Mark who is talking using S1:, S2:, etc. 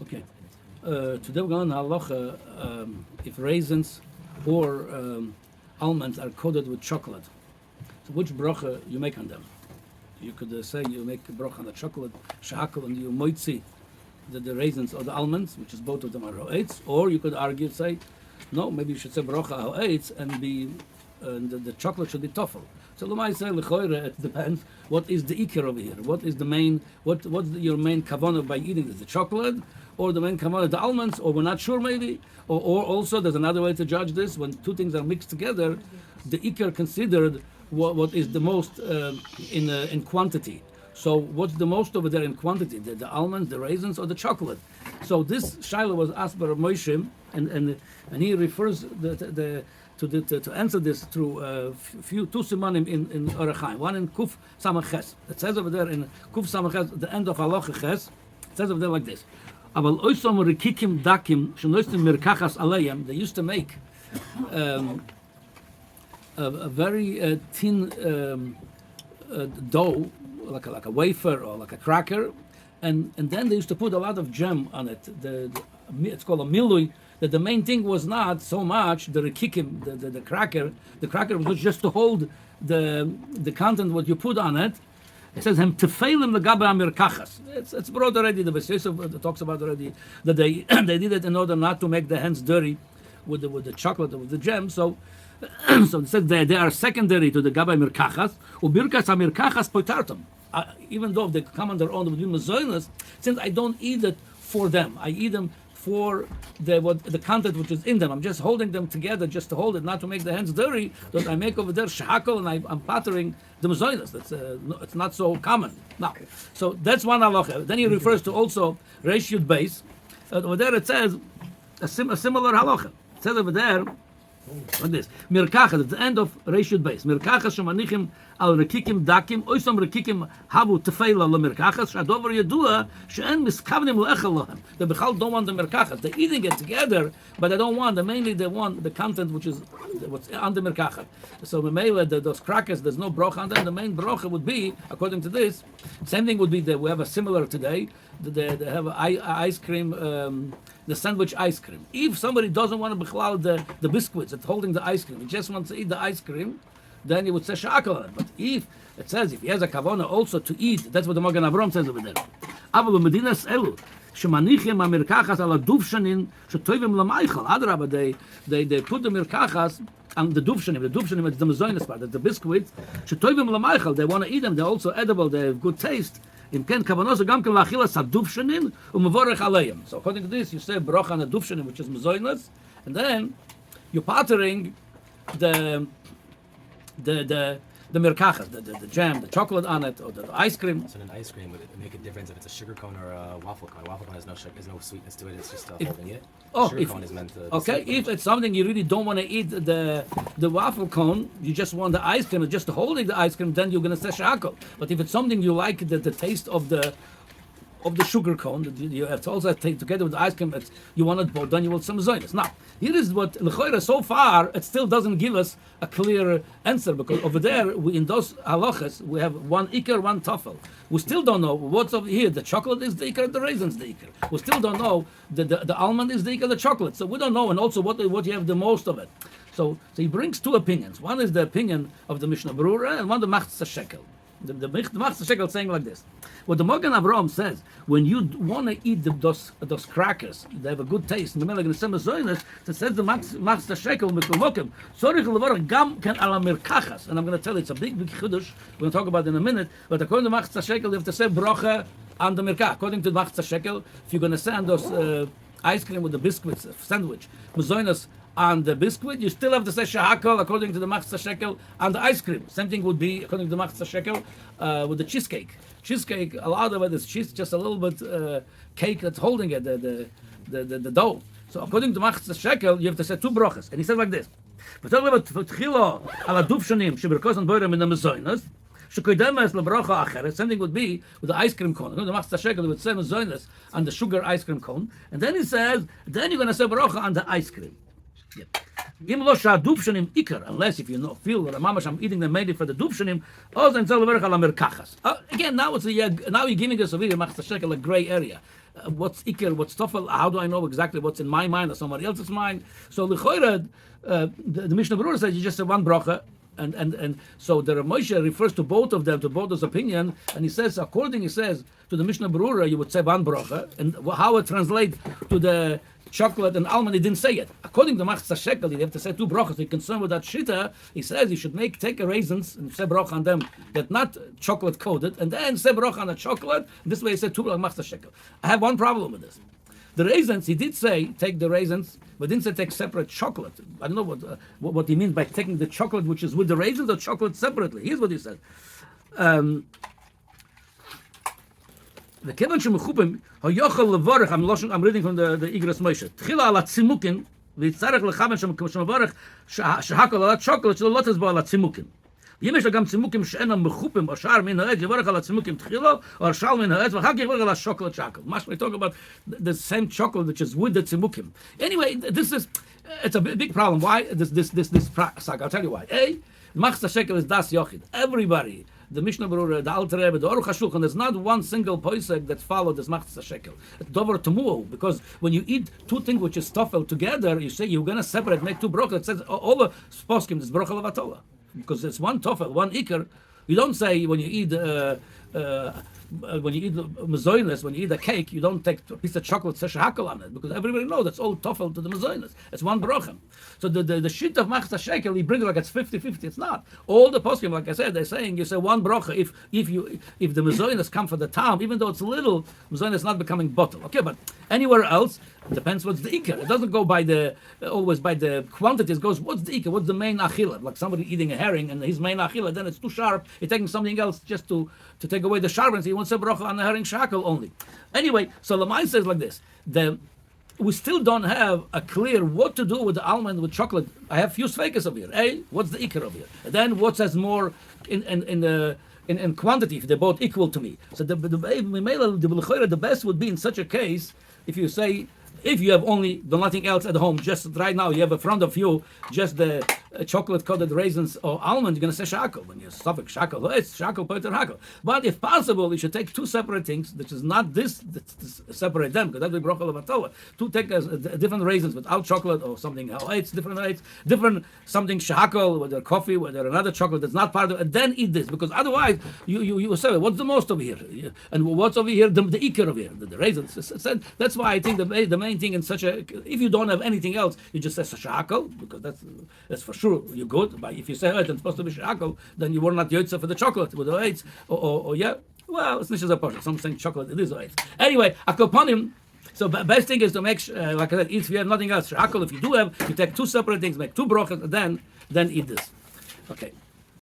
S1: Okay. Today we're going to halacha if raisins or almonds are coated with chocolate. So which bracha you make on them? You could say you make a bracha on the chocolate, shahakal, and you moitzi the raisins or the almonds, which is both of them are ha'etz. Or you could argue, say, no, maybe you should say bracha ha'etz and the chocolate should be toffel. So Lumai say lechoire, it depends. What is the ikir over here? What is the main? What's your main kavanah by eating this? The chocolate, or the main kavanah the almonds, or we're not sure maybe. Or also there's another way to judge this. When two things are mixed together, the ikir considered what is the most in quantity. So what's the most over there in quantity? The almonds, the raisins, or the chocolate? So this shaila was asked by Rav Moshe, and he refers to answer this through two simanim in Orach Chaim. One in Kuf Samach Ches. It says over there in Kuf Samach Ches, the end of Halacha Ches, it says over there like this. Aval oisom rikikim dakim shenoistim mirkachas aleyem. They used to make a very thin dough, like a wafer or like a cracker, and then they used to put a lot of jam on it. It's called a milui. That the main thing was not so much the rikikim, the cracker. The cracker was just to hold the content what you put on it. It says hem tefeilim legaba amirkachas. It's brought already. The Besesov talks about already that they did it in order not to make the hands dirty with the chocolate or with the jam. So it says they are secondary to the gaba amirkachas. Ubirkas amirkachas poitartum. Even though they come on their own with mazoinas, since I don't eat it for them, I eat them for the content which is in them. I'm just holding them together just to hold it, not to make the hands dirty. That I make over there shahakal and I'm pattering the mazoinas. It's not so common. Now, so that's one halacha. Then he refers to also reish yud beis. Over there it says a similar halacha. It says over there like this: mirkachas at the end of reish yud beis. Mirkachas shemanichim al rekikim dakim oisom rekikim havu tefeila le mirkachas shadover yedua she'en miskavnim le'echel lohem. They bechal don't want the mirkachas. They're eating it together, but they don't want. Mainly they want the content which is what's on the mirkachas. So those crackers, there's no brocha on them. The main brocha would be, according to this, same thing would be that we have a similar today. They have ice cream. The sandwich ice cream. If somebody doesn't want to bechlal the biscuits, it's holding the ice cream, he just wants to eat the ice cream, then he would say shakal on it. But if it says if he has a kavana also to eat, that's what the Magen Avraham says over there. Avalu medinas elu shemanichim amirkachas ala duvshanin shetoivim lamaychal. Adraba, they put the mirkachas on the duvshanim. The duvshanim is the mazoinas part. That's the biscuits. Shetoivim lamaychal. They want to eat them. They're also edible. They have good taste. So according to this, you say bracha on the duvshanim, which is mazoinas, and then you're pattering the mirkachas, the jam, the chocolate on it, or the ice cream.
S2: So in ice cream, would it make a difference if it's a sugar cone or a waffle cone? A waffle cone has no sugar, there's no sweetness to it. It's just holding it. Sugar cone is meant to. Okay, if it's something you really don't want to eat the waffle cone, you just want the ice cream, just holding the ice cream, then you're going to say shakal. But if it's something you like, the taste of the sugar cone, you have to also take together with the ice cream. You want it both, then you will some zoynes. Now, here is what lechoira so far it still doesn't give us a clear answer, because over there in those halachas we have one ikar, one tafel. We still don't know what's over here. The chocolate is the ikar, the raisins the ikar. We still don't know the almond is the ikar, the chocolate. So we don't know, and also what you have the most of it. So he brings two opinions. One is the opinion of the Mishnah Berurah, and one the Machzah Shekel. The Machzah Shekel is saying like this. What the Magen Avraham says, when you want to eat those crackers, they have a good taste. In the middle of the Zoynes, it says the Machzah Shekel Miklomokim. Sorich levarach gam ken ala mirkachas. And I'm going to tell you, it's a big chiddush. We're going to talk about it in a minute. But according to Machzah Shekel, you have to say bracha on the mirkach. According to Machzah Shekel, if you're going to say on those ice cream with the biscuits, sandwich, mazoinas on the biscuit, you still have to say shahakal according to the Machzah Shekel on the ice cream. Same thing would be according to the Machzah Shekel with the cheesecake. Cheesecake, a lot of it is cheese, just a little bit cake that's holding it, the dough. So according to Machzah Shekel, you have to say two brachas. And he says like this. Something would be with the ice cream cone. The Machzah Shekel would say mazoinas on the sugar ice cream cone. And then he says, then you're going to say bracha on the ice cream. Unless if you feel that I'm eating them mainly for the duvshanim, again, now you're giving us over here Machzah Shekel a gray area.
S1: what's Iker, what's Tofel, how do I know exactly what's in my mind or somebody else's mind? So L'choira, the Mishnah Berurah says you just say one bracha, and so the Rav Moshe refers to both of them, to both those opinion, and he says, he says to the Mishnah Berurah, you would say one bracha, and how it translates to the chocolate and almond, he didn't say it. According to Machzah Shekel, you have to say two brachas. He's concerned with that shita. He says you should take a raisins and say bracha on them that not chocolate coated, and then say bracha on the chocolate. This way he said two brachas Machzah Shekel. I have one problem with this. The raisins, he did say take the raisins, but didn't say take separate chocolate. I don't know what he means by taking the chocolate which is with the raisins or chocolate separately. Here's what he said. The Kevan Shemechupim, Hayochel Levarech, I'm reading from the Igros Moshe. Tchila ala tzimukin, v'yitzarech lechaven Shemechupim, shehakol ala chocolate, shelo lotes bo ala tzimukin. אם יש לו גם צימוקים שאינם מחופים או שער מן העץ, יברך על הצימוקים תחילו, או שער מן העץ, ואחר כך יברך על השוקולד שקל. We talk about the same chocolate which is with the צימוקים. Anyway, it's a big problem. Why this saga? I'll tell you why. Machzah Shekel is das yochid. Everybody, the Mishnah Berurah, the Alter Rebbe, the Aruch HaShulchan, there's not one single posek that followed this Machzah Shekel. It's dover temuo, because when you eat two things which is tofel together, you say you're going to separate, make two brachas. It says all the poskim is bracha levatova. Because it's one tofel, one iker. You don't say when you eat mezoinus, when you eat a cake, you don't take a piece of chocolate, say shehakol on it, because everybody knows that's all tofel to the mezoinus. It's one brochem. So the sheet of Machzah Shekel, he brings it like it's 50-50. It's not. All the poskim, like I said, they're saying you say one brocha if the mezoinus come for the tam, even though it's little, mezoinus is not becoming bottle. Okay, but anywhere else, it depends what's the ikar. It doesn't go by always by the quantity. It goes what's the ikar, what's the main achila. Like somebody eating a herring and his main achila, then it's too sharp. He's taking something else just to take away the sharpness. He wants a bracha on the herring shackle only. Anyway, so Lamai says like this: we still don't have a clear what to do with the almond with chocolate. I have few sveikas over here. What's the ikar over here? And then what says more in quantity if they're both equal to me. So the best would be in such a case if you say, if you have only nothing else at home, just right now you have in front of you just the chocolate-coated raisins or almonds, you're going to say shackle. When you suffix shackle, it's shackle, poiter, hackle. But if possible, you should take two separate things, which is not this, separate them, because that would be brochel of to take different raisins without chocolate or something else, different something shackle, whether coffee, whether another chocolate that's not part of it, and then eat this, because otherwise you say, what's the most over here? And what's over here? The ikar over here, the raisins. That's why I think the main thing in such a, if you don't have anything else, you just say shackle, because that's for sure you're good. But if you say it's supposed to be shackle, then you were not yotza for the chocolate with the eights, or yeah. Well, it's not just a portion. Some saying chocolate, it is eights. Anyway, akoponim. So best thing is to make, like I said, if you have nothing else, shackle. If you do have, you take two separate things, make two brochas, then eat this. Okay.